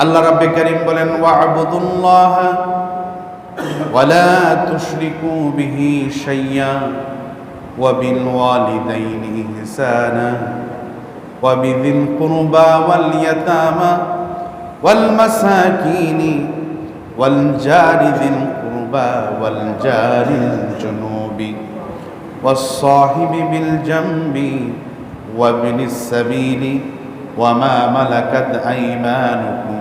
আল্লাহ রাব্বে কারীম বলেন ওয়া'বুদুল্লাহ ওয়া লা তুশরিকু বিহি শাইয়্যা ওয়া বিল ওয়ালিদাইনি ইহসানা ওয়া বিযিল কুরবা ওয়াল ইয়াতামা ওয়াল মাসাকিনি ওয়াল জারি যিল কুরবা ওয়াল জারিল জুনুবি ওয়াস সাহিবি বিল জামবি ওয়া বিনিস সাবিলি ওয়া মা মালাকাত আইমানুকুম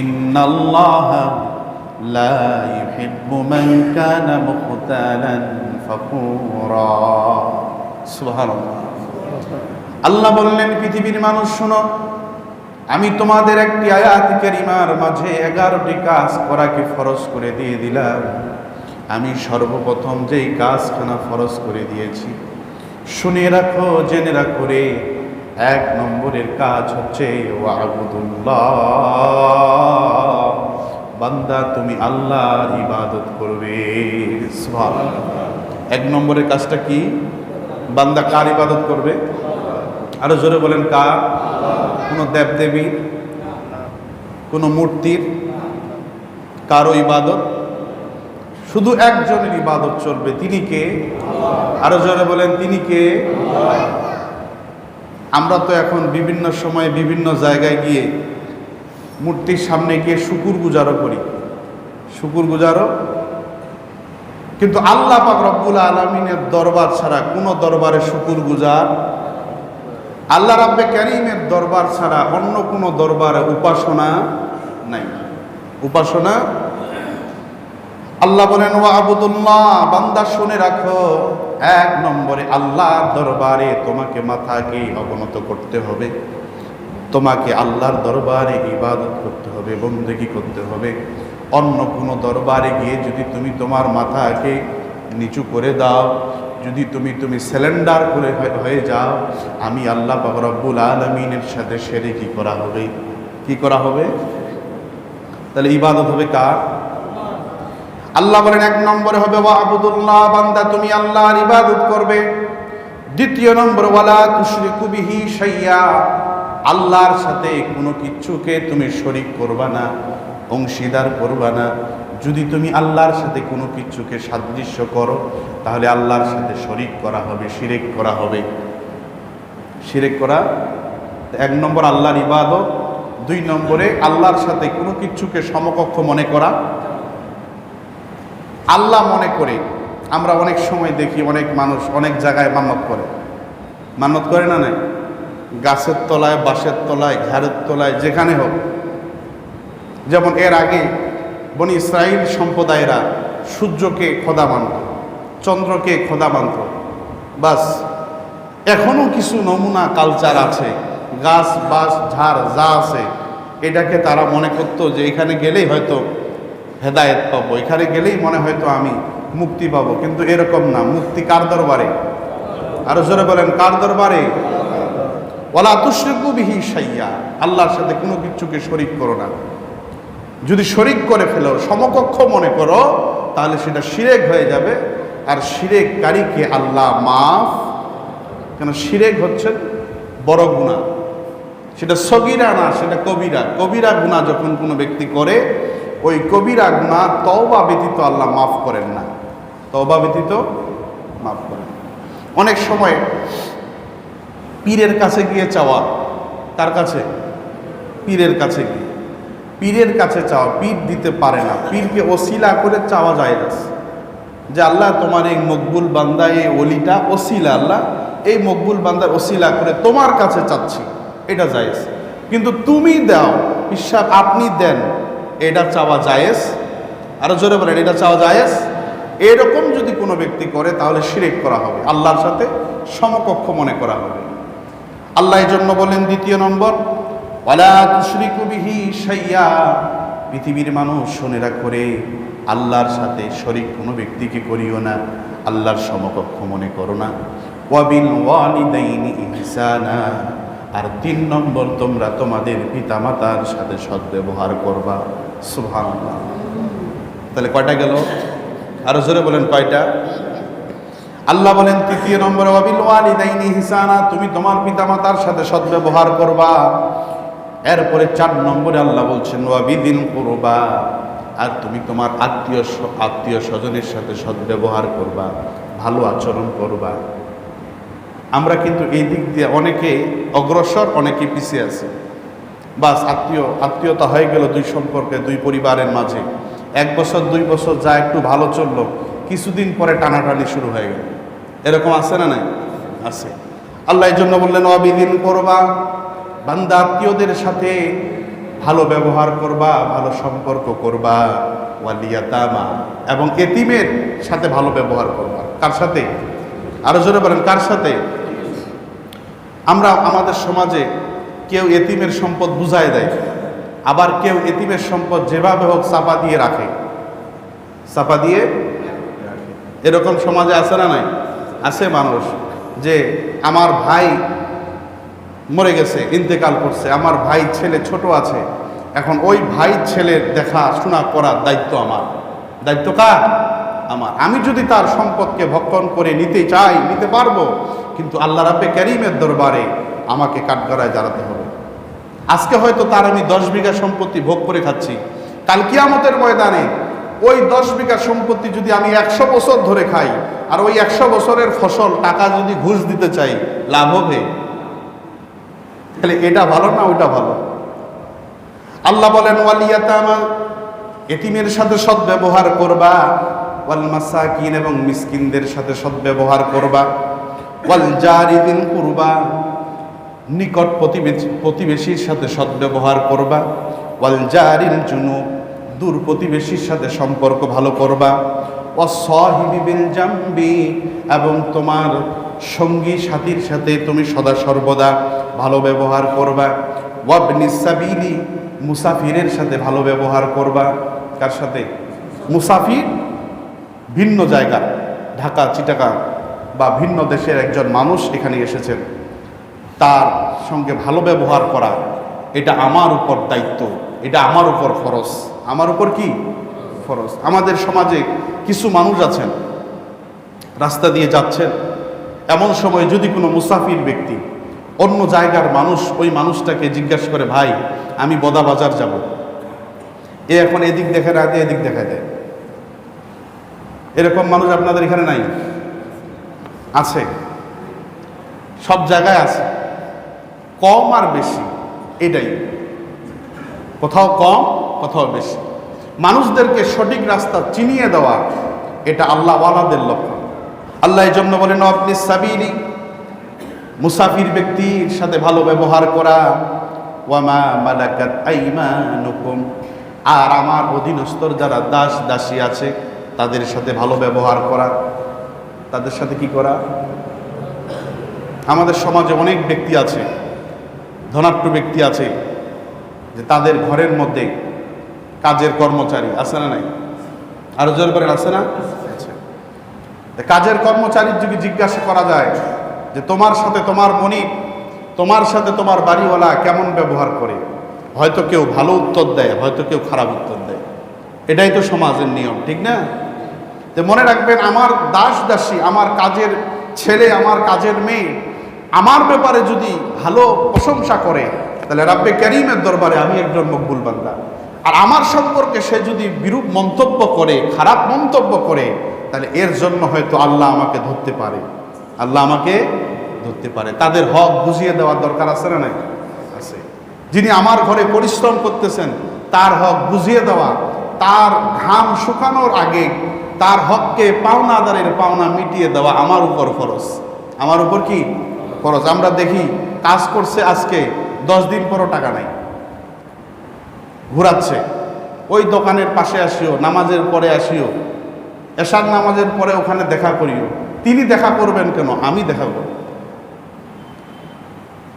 ইন্নাল্লাহা লা ইউহিব্বু মান কানা মুখতালান ফাকুরা। সুবহানাল্লাহ। আল্লাহ বললেন, পৃথিবীর মানুষ শোনো, আমি তোমাদের একটি আয়াত কারিমার মাঝে 11টি কাজ করাকে ফরজ করে দিয়ে দিলাম। আমি সর্বপ্রথম যেই কাজখানা ফরজ করে দিয়েছি, শুনে রাখো, জেনে রাখো রে, 1 নম্বরের কাজ হচ্ছে ওয়া'বুদুল্লাহ, বান্দা তুমি আল্লাহর ইবাদত করবে। সুবহানাল্লাহ। 1 নম্বরের কাজটা কি? বান্দা কার ইবাদত করবে? আরো জোরে বলেন, কার? কোনো দেবদেবীর, কোনো মূর্তির, কারো ইবাদত? শুধু একজনের ইবাদত চলবে। তিনি কে? আরো জোরে বলেন, তিনি কে? আমরা তো এখন বিভিন্ন সময় বিভিন্ন জায়গায় গিয়ে মূর্তির সামনে গিয়ে শুকুর গুজারও করি, শুকুর গুজারও। কিন্তু আল্লাহ পাক রব্বুল আলামিনের দরবার ছাড়া কোনো দরবারে শুকুর গুজার, আল্লাহ রাব্বে কারীমের দরবার ছাড়া অন্য কোনো দরবারে উপাসনা নাই, উপাসনা। আল্লাহ বলেন ওয়া'বুদুল্লাহ, বান্দা শুনে রাখো, 1 নম্বরে আল্লাহর দরবারে তোমাকে মাথাকে অবনত করতে হবে, তোমাকে আল্লাহর দরবারে ইবাদত করতে হবে, বন্দেগী করতে হবে। অন্য কোনো দরবারে গিয়ে যদি তুমি তোমার মাথাকে নিচু করে দাও, যদি তুমি সিলিন্ডার করে হয়ে যাও, আমি আল্লাহ পাক রব্বুল আলামিনের সাথে শিরকি করা হবে। কি করা হবে? তাহলে ইবাদত হবে কার? আল্লাহ বলেন 1 নম্বরে হবে ওয়া'বুদুল্লাহ, বান্দা তুমি আল্লাহর ইবাদত করবে। 2 নম্বর ওয়ালা তুশরিকু বিহি শাইয়্যা, আল্লাহর সাথে কোনো কিছুকে তুমি শরীক করবা না, অংশীদার করবা না। যদি তুমি আল্লাহর সাথে কোনো কিছুকে সাদৃশ্য করো, তাহলে আল্লাহর সাথে শরীক করা হবে, শিরক করা হবে। শিরক করা 1 নম্বর আল্লাহর ইবাদত। 2 নম্বরে আল্লাহর সাথে কোনো কিছুকে সমকক্ষ মনে করা। আল্লাহ মনে করে আমরা অনেক সময় দেখি অনেক মানুষ অনেক জায়গায় মান্নত করে। মান্নত করে না? নাই? গাছের তলায়, বাঁশের তলায়, ঘাড়ের তলায়, যেখানে হোক। যেমন এর আগে বনি ইসরাইল সম্প্রদায়েরা সূর্যকে খোদা মানত, চন্দ্রকে খোদা মানত। বাস এখনো কিছু নমুনা কালচার আছে, গাছ, বাঁশ, ঝাড় যা আছে, এটাকে তারা মনে করতো যে এখানে গেলেই হয়তো হেদায়েত পাবো, এখানে গেলেই মনে হয়তো আমি মুক্তি পাবো। কিন্তু এরকম না। মুক্তি কার দরবারে? আরো জোরে বলেন, কার দরবারে? ওয়ালা তুশরিকু বিহি শাইয়্যা, আল্লাহর সাথে কোনো কিছুকে শরীক করো না। যদি শরীক করে ফেলো, সমকক্ষ মনে করো, তাহলে সেটা শিরক হয়ে যাবে। আর শিরককারীকে আল্লাহ মাফ, কেন শিরক হচ্ছে বড় গুনাহ, সেটা সগীরা না, সেটা কবিরা। কবিরা গুনাহ যখন কোনো ব্যক্তি করে, ওই কবিরা গুনাহ তওবা ব্যতীত আল্লাহ মাফ করেন না, তওবা ব্যতীত মাফ করেন। অনেক সময় পীরের কাছে গিয়ে চাওয়া, তার কাছে? পীরের কাছে গিয়ে, পীরের কাছে চাওয়া, পীর দিতে পারে না, পীরকে ওসিলা করে চাওয়া যায় না, যে আল্লাহ তোমার এই মকবুল বান্দা, এই ওলিটা ওসিলা, আল্লাহ এই মকবুল বান্দার ওসিলা করে তোমার কাছে চাচ্ছি, এটা জায়েজ। কিন্তু তুমি দাও, ঈশ্বর আপনি দেন, এটা চাওয়া জায়েজ? আরো জোরে বলেন, এটা চাওয়া জায়েজ? এরকম যদি কোনো ব্যক্তি করে, তাহলে শিরক করা হবে, আল্লাহর সাথে সমকক্ষ মনে করা হবে। আল্লাহ এই জন্য বলেন 2 নম্বর ওয়ালা তুশরিকু বিহি শাইয়্যা, পৃথিবীর মানুষ শুনে রাখো রে, আল্লাহর সাথে শরীক কোনো ব্যক্তিকে করিও না, আল্লাহর সমকক্ষ মনে করো না। ওয়া বিল ওয়ালিদাইনি ইহসানা, আর 3 নম্বর তোমরা তোমাদের পিতামাতার সাথে সদ্ব্যবহার করবা। সুবহানাল্লাহ। তাহলে কয়টা গেল? আরো জোরে বলেন, কয়টা? আল্লাহ বলেন 3 নম্বরে ওয়া বিল ওয়ালিদাইনি ইহসানা, তুমি তোমার পিতামাতার সাথে সদ্ব্যবহার করবা। এরপরে 4 নম্বরে আল্লাহ বলছেন ওয়াবিদিল কুরবা, আর তুমি তোমার আত্মীয় স্বজনের সাথে সদ্ব্যবহার করবা, ভালো আচরণ করবা। আমরা কিন্তু এই দিক দিয়ে অনেকে অগ্রসর, অনেকে পিছিয়ে আছে। বাস আত্মীয়তা হয়ে গেল দুই সম্পর্কে, দুই পরিবারের মাঝে 1 বছর 2 বছর যা একটু ভালো চললো, কিছুদিন পরে টানাটানি শুরু হয়ে গেল। এরকম আছে না নাই? আছে। আল্লাহ এই জন্য বললেন ওয়াবিদিল কুরবা, বান্দা আত্মীয়দের সাথে ভালো ব্যবহার করবা, ভালো সম্পর্ক করবা। ওয়াল ইয়াতামা, এবং এতিমের সাথে ভালো ব্যবহার করবা। কার সাথে? আরো জোরে বলেন, কার সাথে? আমরা আমাদের সমাজে কেউ এতিমের সম্পদ বুঝায় দেয়, আবার কেউ এতিমের সম্পদ যেভাবে হোক চাপা দিয়ে রাখে, চাপা দিয়ে রাখে। এরকম সমাজে আছে না নাই? আছে মানুষ যে আমার ভাই মরে গেছে, ইন্তেকাল করছে, আমার ভাই ছেলে ছোট আছে, এখন ওই ভাই ছেলের দেখাশোনা করার দায়িত্ব আমার। দায়িত্ব কার? আমার। আমি যদি তার সম্পদকে ভক্ষণ করে নিতে চাই, নিতে পারবো, কিন্তু আল্লাহ রাব্বে কারীমের দরবারে আমাকে কাঠগড়ায় দাঁড়াতে হবে। আজকে হয়তো তার আমি 10 বিঘা সম্পত্তি ভোগ করে খাচ্ছি, কাল কিয়ামতের ময়দানে ওই 10 বিঘা সম্পত্তি যদি আমি 100 বছর ধরে খাই, আর ওই 100 বছরের ফসল টাকা যদি ঘুষ দিতে চাই, লাভ হবে? তাহলে এটা ভালো না ওইটা ভালো? আল্লাহ বলেন ওয়াল ইয়াতামা, এতিমের সাথে সদ্ব্যবহার করবা। ওয়াল মাসাকিন, এবং মিসকিনদের সাথে সদ্ব্যবহার করবা। ওয়াল জারিদিল কুরবা, নিকট প্রতিবেশীর সাথে সদ্ব্যবহার করবা। ওয়াল জারিল জুনুব, দূর প্রতিবেশীর সাথে সম্পর্ক ভালো করবা। ওয়াস সাহিবি বিল জামবি, এবং তোমার সঙ্গী সাথীর সাথে তুমি সদা সর্বদা ভালো ব্যবহার করবা। ওয়াবনিস সাবিলি, মুসাফিরের সাথে ভালো ব্যবহার করবা। কার সাথে? মুসাফির, ভিন্ন জায়গা, ঢাকা, চিটাগাং বা ভিন্ন দেশের একজন মানুষ এখানে এসেছেন, তার সঙ্গে ভালো ব্যবহার করা, এটা আমার উপর দায়িত্ব, এটা আমার উপর ফরজ। আমার উপর কি ফরজ? আমাদের সমাজে কিছু মানুষ আছেন, রাস্তা দিয়ে যাচ্ছেন, এমন সময় যদি কোনো মুসাফির ব্যক্তি, অন্য জায়গার মানুষ ওই মানুষটাকে জিজ্ঞাসা করে, ভাই আমি বদা বাজার যাব, এ এখন এদিক দেখা না দিয়ে এদিক দেখা দেয়। এরকম মানুষ আপনাদের এখানে নাই? আছে, সব জায়গায় আছে, কম আর বেশি এটাই, কোথাও কম কোথাও বেশি। মানুষদেরকে সঠিক রাস্তা চিনিয়ে দেওয়া, এটা আল্লাহ ওয়ালাদের লক্ষণ। আল্লাহ এই জন্য বলেন ওয়াবনিস সাবিলি, মুসাফির ব্যক্তির সাথে ভালো ব্যবহার করা। ওয়ামা মালাকাত আইমানুকুম, আর আমার অধীনস্থর যারা দাস দাসী আছে তাদের সাথে ভালো ব্যবহার করা। তাদের সাথে কি করা? আমাদের সমাজে অনেক ব্যক্তি আছে, ধনাঢ্য ব্যক্তি আছে, যে তাদের ঘরের মধ্যে কাজের কর্মচারী আছে না নাই? আরো জোর করেন, আছে না? কাজের কর্মচারীর যদি জিজ্ঞাসা করা যায় যে তোমার সাথে তোমার মনিব, তোমার সাথে তোমার বাড়িওয়ালা কেমন ব্যবহার করে, হয়তো কেউ ভালো উত্তর দেয়, হয়তো কেউ খারাপ উত্তর দেয়। এটাই তো সমাজের নিয়ম, ঠিক না? তো মনে রাখবেন, আমার দাস দাসী, আমার কাজের ছেলে, আমার কাজের মেয়ে আমার ব্যাপারে যদি ভালো প্রশংসা করে, তাহলে রাব্বে কারীমের দরবারে আমি একজন মকবুল বান্দা। আর আমার সম্পর্কে সে যদি বিরূপ মন্তব্য করে, খারাপ মন্তব্য করে, তাহলে এর জন্য হয়তো আল্লাহ আমাকে ধরতে পারে, আল্লাহ আমাকে ধরতে পারে। তাদের হক বুঝিয়ে দেওয়ার দরকার আছে না নাই? আছে। যিনি আমার ঘরে পরিশ্রম করতেছেন, তার হক বুঝিয়ে দেওয়া, তার ঘাম শুকানোর আগে তার হককে পাওনাদারের পাওনা মিটিয়ে দেওয়া আমার উপর ফরজ। আমার উপর কি ফরজ? আমরা দেখি কাজ করছে আজকে, 10 দিন পরও টাকা নাই, ঘুরাচ্ছে। ওই দোকানের পাশে আসিও, নামাজের পরে আসিও, এশার নামাজের পরে ওখানে দেখা করিও। তিনি দেখা করবেন কেন? আমি দেখা করব।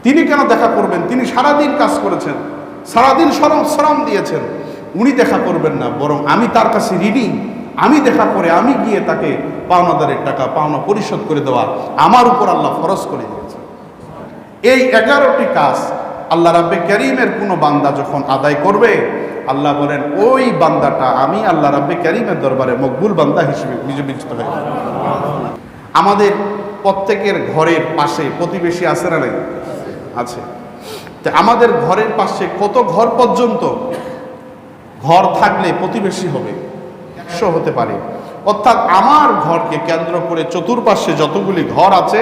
তিনি কেন দেখা করবেন? তিনি সারাদিন কাজ করেছেন, সারাদিন শ্রম দিয়েছেন, উনি দেখা করবেন না? বরং আমি তার কাছে ঋণী, আমি দেখা করে আমি গিয়ে তাকে পাওনাদারের টাকা পাওনা পরিশোধ করে দেওয়া আমার উপর আল্লাহ ফরজ করে দিয়েছেন। এই 11টি কাজ আল্লাহ রাব্বে কারীমের কোনো বান্দা যখন আদায় করবে, আল্লাহ বলেন ওই বান্দাটা আমি আল্লাহ রাব্বে কারীমের দরবারে মকবুল বান্দা হিসেবে বিবেচিত হয়ে যাবে। আমাদের প্রত্যেকের ঘরের পাশে প্রতিবেশী আছে না নাই? আছে। তো আমাদের ঘরের পাশে কত ঘর পর্যন্ত ঘর থাকলে প্রতিবেশী হবে? 100 হতে পারে। অর্থাৎ আমার ঘরকে কেন্দ্র করে চতুর্পাশে যতগুলি ঘর আছে,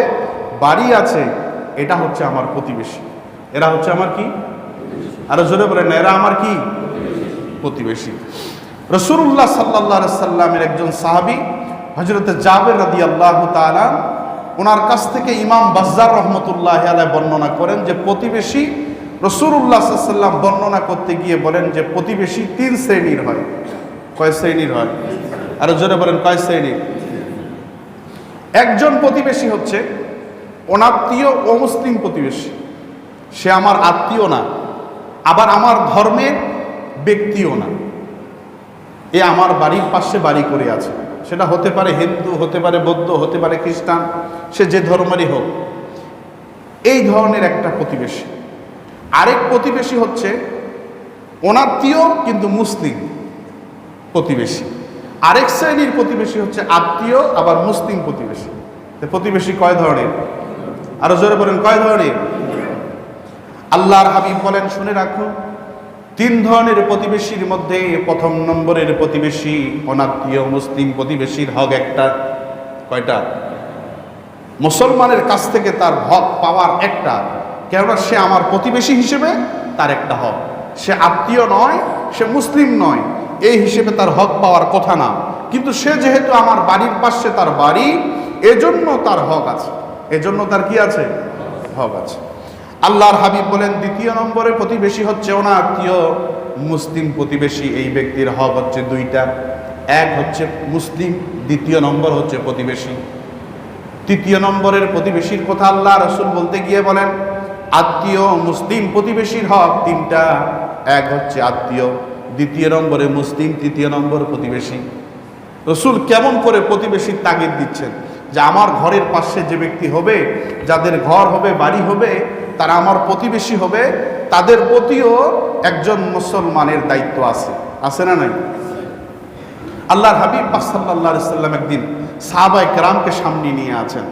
বাড়ি আছে, এটা হচ্ছে আমার প্রতিবেশী। এরা হচ্ছে আমার কি? আরো জোরে বলেন, এরা আমার কি? প্রতিবেশী। রাসূলুল্লাহ সাল্লাল্লাহু আলাইহি সাল্লামের একজন সাহাবী হযরত জাবের রাদিয়াল্লাহু তাআলা, ওনার কাছ থেকে ইমাম বাজ্জার রহমতুল্লাহি আলাইহি বর্ণনা করেন যে প্রতিবেশী, রাসূলুল্লাহ সাল্লাল্লাহু আলাইহি সাল্লাম বর্ণনা করতে গিয়ে বলেন যে প্রতিবেশী 3 শ্রেণীর হয়। কয় শ্রেণীর হয়? আরো জোরে বলেন, কয় শ্রেণীর? একজন প্রতিবেশী হচ্ছে অনাত্মীয় অমুসলিম প্রতিবেশী। সে আমার আত্মীয় না, আবার আমার ধর্মের ব্যক্তিও না। এ আমার বাড়ির পাশে বাড়ি করে আছে, সেটা হতে পারে হিন্দু, হতে পারে বৌদ্ধ, হতে পারে খ্রিস্টান, সে যে ধর্মেরই হোক। এই ধরনের একটা প্রতিবেশী। আরেক প্রতিবেশী হচ্ছে অনাত্মীয় কিন্তু মুসলিম প্রতিবেশী। আরেক শ্রেণীর প্রতিবেশী হচ্ছে আত্মীয় আবার মুসলিম প্রতিবেশী। প্রতিবেশী কয় ধরনের? আরো জোরে বলেন, কয় ধরনের? আল্লাহর হাবিব বলেন, শুনে রাখো, 3 ধরনের প্রতিবেশীর মধ্যে প্রথম নম্বরের প্রতিবেশী অনাত্মীয় মুসলিম প্রতিবেশীর হক একটা। কয়টা? মুসলমানের কাছ থেকে তার হক পাওয়ার একটা, কেননা সে আমার প্রতিবেশী হিসেবে তার একটা হক। সে আত্মীয় নয়, সে মুসলিম নয়, এই হিসেবে তার হক পাওয়ার কথা না, কিন্তু সে যেহেতু আমার বাড়ির পাশে তার বাড়ি, এজন্য তার হক আছে, এজন্য তার কি আছে? হক আছে। আল্লাহর হাবিব বলেন, 2 নম্বরের প্রতিবেশী হচ্ছে অনাত্মীয় মুসলিম প্রতিবেশী। এই ব্যক্তির হক হচ্ছে 2টা, এক হচ্ছে মুসলিম, 2 নম্বর হচ্ছে প্রতিবেশী। 3 নম্বরের প্রতিবেশীর কথা আল্লাহ রাসূল বলতে গিয়ে বলেন, আত্মীয় মুসলিম প্রতিবেশীর হক 3টা, এক হচ্ছে আত্মীয়, 2 নম্বরে মুসলিম, 3 নম্বর প্রতিবেশী। রাসূল কেমন করে প্রতিবেশীর তাগিদ দিচ্ছেন যে আমার ঘরের পাশে যে ব্যক্তি হবে, যাদের ঘর হবে, বাড়ি হবে, তারা আমার প্রতিবেশী হবে, তাদের প্রতিও একজন মুসলমানের দায়িত্ব আছে। আছে না নাই? আল্লাহর হাবিব সাল্লাল্লাহু আলাইহি সাল্লাম একদিন সাহাবায়ে কেরামকে সামনে নিয়ে আছেন।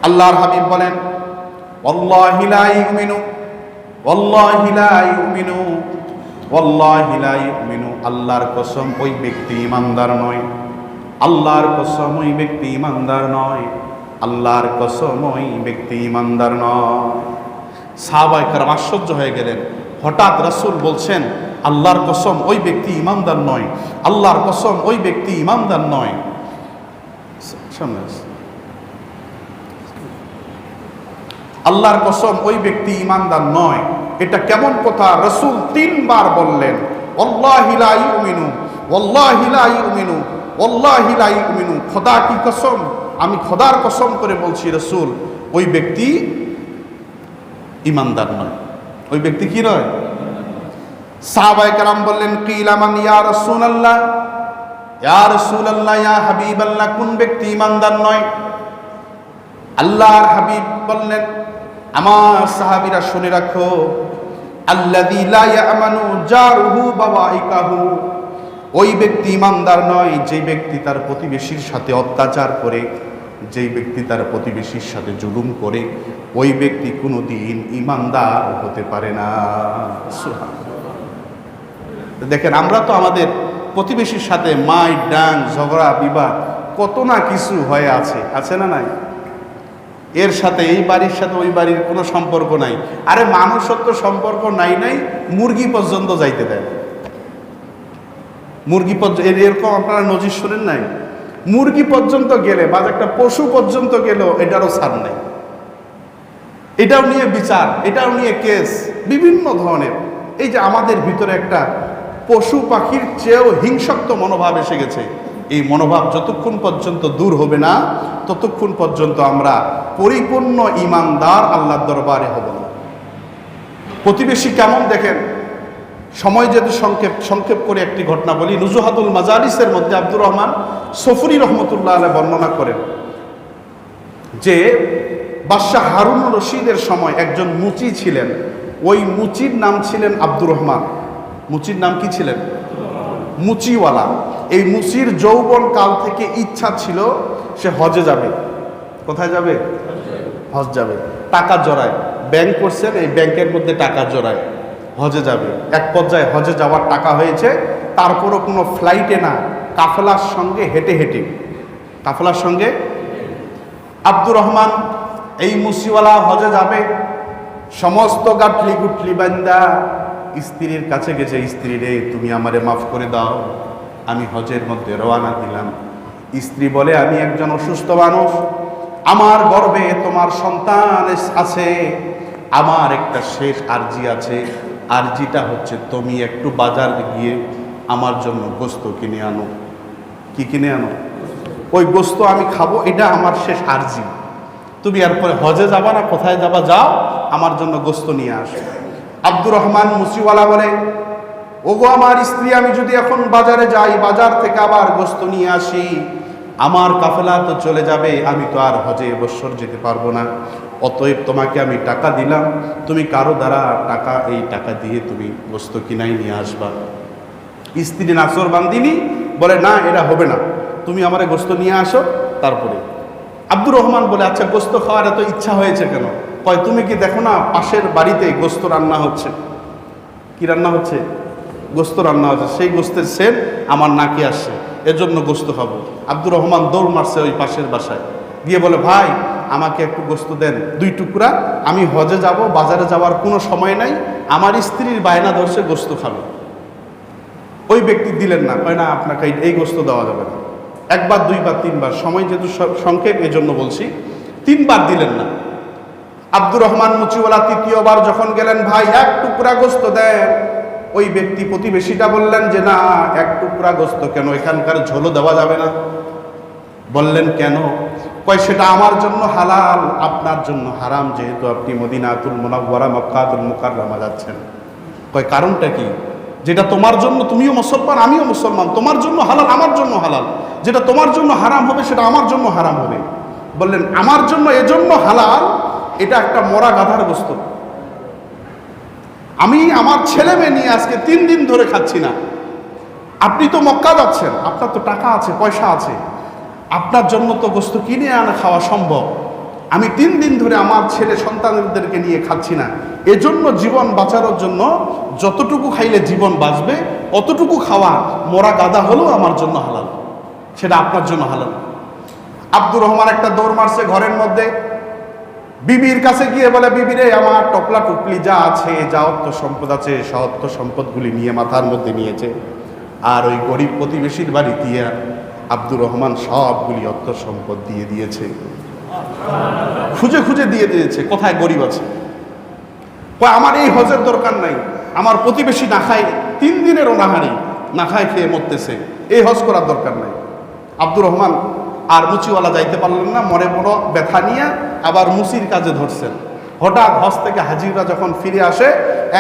আল্লাহর হাবিব বলেন, ওয়াল্লাহি লা ইউমিনু, ওয়াল্লাহি লা ইউমিনু, ওয়াল্লাহি লা ইউমিনু, আল্লাহর কসম ওই ব্যক্তি ঈমানদার নয়, আল্লাহর কসম ওই ব্যক্তি ঈমানদার নয়, আল্লাহর কসম ওই ব্যক্তি ঈমানদার নয়। সাহাবায়ে কেরাম আশ্চর্য হয়ে গেলেন। হঠাৎ রাসূল বলছেন, আল্লাহর কসম ওই ব্যক্তি ঈমানদার নয়, আল্লাহর কসম ওই ব্যক্তি ঈমানদার নয়। আল্লাহর কসম ওই ব্যক্তি ঈমানদার নয়, এটা কেমন কথা? রাসূল 3 বার বললেন, ওয়াল্লাহি লা ইউমিনু, ওয়াল্লাহি লা ইউমিনু, ওয়াল্লাহি লা ইউমিনু। খোদা কি কসম, আমি খোদার কসম করে বলছি রাসূল, ওই ব্যক্তি ঈমানদার নয়। ওই ব্যক্তি কি নয়? সাহাবায়ে কেরাম বললেন, কিলা মান ইয়া রাসূলুল্লাহ, ইয়া রাসূলুল্লাহ, ইয়া হাবিবাল্লাহ, কোন ব্যক্তি ঈমানদার নয়? আল্লাহর হাবিব বললেন, আমার সাহাবীরা শুনে রাখো, আল্লাযী লা ইয়ামানু জারুহু বাওয়াইকাহু, ওই ব্যক্তি ঈমানদার নয় যে ব্যক্তি তার প্রতিবেশীর সাথে অত্যাচার করে, যেই ব্যক্তি তার প্রতিবেশীর সাথে জুলুম করে, ওই ব্যক্তি কোনোদিন ঈমানদার হতে পারে না। দেখেন, আমরা তো আমাদের প্রতিবেশীর সাথে মাই ডাং ঝগড়া বিবাদ কত না কিছু হয়ে আছে, আছে না নাই? এর সাথে এই বাড়ির সাথে ওই বাড়ির কোনো সম্পর্ক নাই। আরে মানুষের তো সম্পর্ক নাই, মুরগি পর্যন্ত যাইতে দেয়। মুরগি পর্যন্ত, এরকম আপনারা নজির শুনেন নাই? মুরগি পর্যন্ত গেলে বা একটা পশু পর্যন্ত গেলেও এটারও ছাড় নেই, এটাও নিয়ে বিচার, এটাও নিয়ে কেস, বিভিন্ন ধরনের। এই যে আমাদের ভিতরে একটা পশু পাখির চেয়েও হিংসাত্মক মনোভাব এসে গেছে। এই মনোভাব যতক্ষণ পর্যন্ত দূর হবে না, ততক্ষণ পর্যন্ত আমরা পরিপূর্ণ ঈমানদার আল্লাহর দরবারে হব না। প্রতিবেশী কেমন দেখেন, সময় যেহেতু সংক্ষেপ করে একটি ঘটনা বলি। নুজুহাতুল মাজালিসের মধ্যে আব্দুর রহমান সফুরি রহমতুল্লাহ আলাইহি বর্ণনা করেন যে বাদশাহ হারুন রশিদের সময় একজন মুচি ছিলেন, ওই মুচির নাম ছিলেন আব্দুর রহমান। মুচির নাম কি ছিলেন? মুচিওয়ালা। এই মুচির যৌবন কাল থেকে ইচ্ছা ছিল সে হজে যাবে। কোথায় যাবে? হজ যাবে। টাকা জড়ায়, ব্যাংক করছেন, এই ব্যাংকের মধ্যে টাকা জড়ায় হজে যাবে। এক পর্যায়ে হজে যাওয়ার টাকা হয়েছে, তারপরও কোনো ফ্লাইটে না, কাফেলার সঙ্গে হেঁটে হেঁটে, কাফেলার সঙ্গে আব্দুর রহমান এই মুসিওয়ালা হজে যাবে। সমস্ত গাটলি গুটলি বান্দা স্ত্রীর কাছে গেছে, স্ত্রী রে তুমি আমারে মাফ করে দাও, আমি হজের মধ্যে রওনা দিলাম। স্ত্রী বলে আমি একজন অসুস্থ মানুষ, আমার গর্ভে তোমার সন্তান আছে, আমার একটা শেষ আরজি আছে, আরজিটা হচ্ছে তুমি একটু বাজার গিয়ে আমার জন্য গোস্ত কিনে আনো। কি কিনে আনো? ওই গোস্ত আমি খাবো, এটা আমার শেষ আরজি। তুমি এরপরে হজে যাবা না কোথায় যাবা, যাও আমার জন্য গোস্ত নিয়ে আসো। আব্দুর রহমান মুসিওয়ালা বলে ওগো আমার স্ত্রী, আমি যদি এখন বাজারে যাই, বাজার থেকে আবার গোস্ত নিয়ে আসি, আমার কাফেলা তো চলে যাবে, আমি তো আর হজে এবছর যেতে পারবো না। অতএব তোমাকে আমি টাকা দিলাম, তুমি কারো দ্বারা টাকা, এই টাকা দিয়ে তুমি গোস্ত কিনাই নিয়ে আসবা। স্ত্রী নাসর বান্দিনী বলে না, এটা হবে না, তুমি আমারে গোস্ত নিয়ে আসো। তারপরে আব্দুর রহমান বলে আচ্ছা গোস্ত খাওয়ার এত ইচ্ছা হয়েছে কেন? কয় তুমি কি দেখো না পাশের বাড়িতে গোস্ত রান্না হচ্ছে। কি রান্না হচ্ছে? গোস্ত রান্না হচ্ছে, সেই গোস্তের সেন্ট আমার নাকে আসছে, এজন্য গোস্ত খাবো। আব্দুর রহমান দৌড় মারছে ওই পাশের বাসায়, গিয়ে বলে ভাই আমাকে একটু গোস্ত দেন, 2 টুকরা, আমি হজে যাব, বাজারে যাওয়ার কোনো সময় নাই, আমার স্ত্রীর বায়না ধরছে গোস্ত খাবে। ওই ব্যক্তি দিলেন না, কয় না আপনাকে এই গোস্ত দেওয়া যাবে না। 1 বার 2 বার 3 বার, সময় যেহেতু সংক্ষেপ এজন্য বলছি, 3 বার দিলেন না। আব্দুর রহমান মুচিওয়ালা 3য় বার যখন গেলেন, ভাই 1 টুকরা গোস্ত দেন। ওই ব্যক্তি প্রতিবেশীটা বললেন যে না, 1 টুকরা গোস্ত কেন, এখানকার ঝোলও দেওয়া যাবে না। বললেন কেন? কয় সেটা আমার জন্য হালাল, আপনার জন্য হারাম, যেহেতু আপনি মদিনাতুল মুনাওয়ারা মক্কাতুল মুকাররমা যাচ্ছেন। কয় কারণটা কি? যেটা তোমার জন্য, তুমিও মুসলমান আমিও মুসলমান, তোমার জন্য হালাল আমার জন্য হালাল, যেটা তোমার জন্য হারাম হবে সেটা আমার জন্য হারাম হবে। বললেন আমার জন্য এজন্য হালাল, এটা একটা মরা গাধার গোস্ত, আমি আমার ছেলে মেয়ে নিয়ে আজকে 3 দিন ধরে খাচ্ছি না। আপনি তো মক্কা যাচ্ছেন, আপনার তো টাকা আছে, পয়সা আছে, আপনার জন্য তো গোস্ত কিনে আনা খাওয়া সম্ভব। আমি 3 দিন ধরে আমার ছেলে সন্তানদেরকে নিয়ে খাচ্ছি না, এজন্য জীবন বাঁচানোর জন্য যতটুকু খাইলে জীবন বাঁচবে অতটুকু খাওয়া মরা গাদা হলেও আমার জন্য হালাল, সেটা আপনার জন্য হালাল। আব্দুর রহমান একটা দৌড় মারছে ঘরের মধ্যে, বিবির কাছে গিয়ে বলে বিবি রে, আমার টপলা টুপলি যা আছে, যা অর্থ সম্পদ আছে, সত্য সম্পদগুলি নিয়ে মাথার মধ্যে নিয়েছে, আর ওই গরিব প্রতিবেশীর বাড়ি দিয়ে আব্দুর রহমান সবগুলি অর্থ সম্পদ দিয়ে দিয়েছে, খুঁজে খুঁজে দিয়ে দিয়েছে কোথায় গরিব আছে। আমার এই হজের দরকার নাই, আমার প্রতিবেশী না খায় 3 দিনের অনাহারি, না খায় খেয়ে মরতেছে, এই হজ করার দরকার নাই। আব্দুর রহমান আর মুচিওয়ালা যাইতে পারলেন না, মনে বড় ব্যথা নিয়ে আবার মুচির কাজে ধরছেন। হঠাৎ হজ থেকে হাজিরা যখন ফিরে আসে,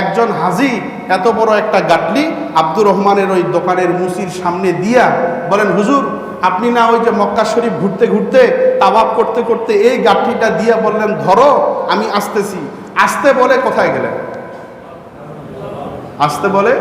একজন হাজি এত বড় একটা গাটলি আব্দুর রহমানের ওই দোকানের মুচির সামনে দিয়া বলেন, হুজুর আপনি না ওই যে মক্কা শরীফ ঘুরতে ঘুরতে তাওয়াফ করতে করতে এই গাটলিটা দিয়া বললেন ধরো, আমি আসতেছি। আসতে বলে কোথায় গেলেন? আসতে বলে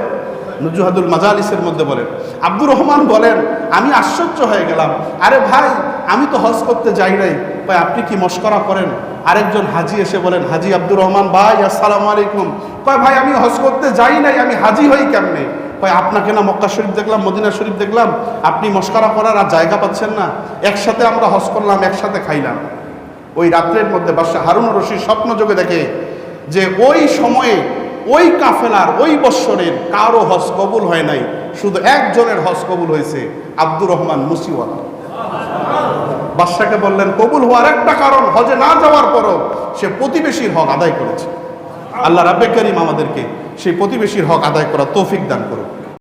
নুজুহাদুল মাজালিসের মধ্যে বলেন। আব্দুর রহমান বলেন আমি আশ্চর্য হয়ে গেলাম, আরে ভাই আমি তো হজ করতে যাই নাই। ভাই আপনি কি মস্করা করেন? আরেকজন হাজি এসে বলেন, হাজি আব্দুর রহমান ভাই আসসালামু আলাইকুম। কয় ভাই আমি হজ করতে যাই নাই, আমি হাজি হই কেমনে? কয় আপনাকে না মক্কা শরীফ দেখলাম, মদিনা শরীফ দেখলাম, আপনি মস্করা করার আর জায়গা পাচ্ছেন না, একসাথে আমরা হজ করলাম, একসাথে খাইলাম। ওই রাত্রের মধ্যে বাদশাহ হারুন রশিদ স্বপ্ন যোগে দেখে যে ওই সময়ে ওই কাফেলার ওই বৎসরের কারো হজ কবুল হয় নাই, শুধু একজনের হজ কবুল হয়েছে, আব্দুর রহমান মুচিওয়ালা। বাদশাকে বললেন কবুল হওয়ার একটা কারণ, হজে না যাওয়ার পরও সে প্রতিবেশীর হক আদায় করেছে। আল্লাহ রাব্বে কারীম আমাদেরকে সেই প্রতিবেশীর হক আদায় করার তৌফিক দান করুন।